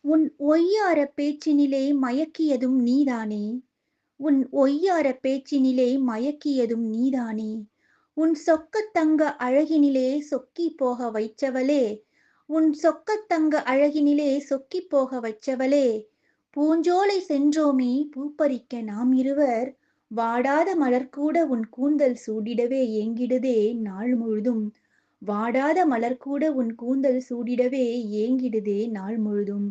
உன் ஒய்யார பேச்சினிலே மயக்கியதும் நீதானே. உன் ஒய்யார பேச்சினிலே மயக்கியதும் நீதானே. உன் சொக்கத் தங்க அழகினிலே சொக்கிப் போக வைச்சவளே. உன் சொக்கத் தங்க அழகினிலே சொக்கிப் போக வைச்சவளே. பூஞ்சோலை சென்றோமே பூப்பறிக்க நாம் இருவர். வாடாத மலர்கூட உன் கூந்தல் சூடிடவே ஏங்கிடுதே நாள் முழுதும். வாடாத மலர்கூட உன் கூந்தல் சூடிடவே ஏங்கிடுதே நாள் முழுதும்.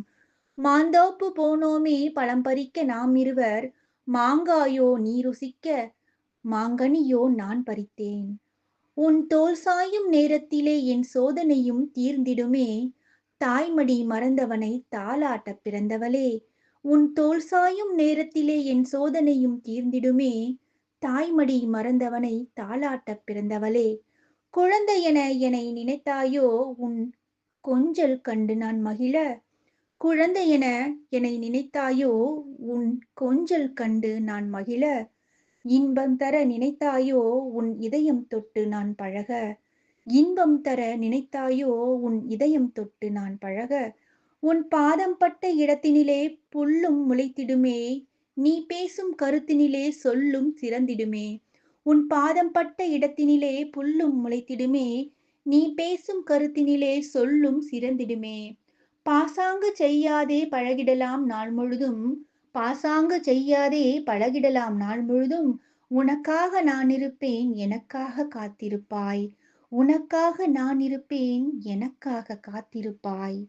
மாந்தோப்பு போனோமே பழம் பறிக்க நாம் இருவர். மாங்காயோ நீ ருசிக்க, மாங்கனியோ நான் பறித்தேன். உன் தோள் சாயும் நேரத்திலே என் சோதனையும் தீர்ந்திடுமே. தாய்மடி மறந்தவனை தாலாட்டப் பிறந்தவளே. உன் தோள் சாயும் நேரத்திலே என் சோதனையும் தீர்ந்திடுமே. தாய்மடி மறந்தவனை தாலாட்டப் பிறந்தவளே. குழந்தையென என்னை நினைத்தாயோ உன் கொஞ்சல் கண்டு நான் மகிழ. குழந்தையென என்னை நினைத்தாயோ உன் கொஞ்சல் கண்டு நான் மகிழ. இன்பம் தர நினைத்தாயோ உன் இதயம் தொட்டு நான் பழக. இன்பம் தர நினைத்தாயோ உன் இதயம் தொட்டு நான் பழக. உன் பாதம் பட்ட இடத்தினிலே புல்லும் முளைத்திடுமே. நீ பேசும் கருத்தினிலே சொல்லும் சிறந்திடுமே. உன் பாதம் பட்ட இடத்தினிலே புல்லும் முளைத்திடுமே. நீ பேசும் கருத்தினிலே சொல்லும் சிறந்திடுமே. பாசாங்கு செய்யாதே பழகிடலாம் நாள் முழுதும். பாசாங்கு செய்யாதே பழகிடலாம் நாள் முழுதும். உனக்காக நான் இருப்பேன் எனக்காக காத்திருப்பாய். உனக்காக நான் இருப்பேன் எனக்காக காத்திருப்பாய்.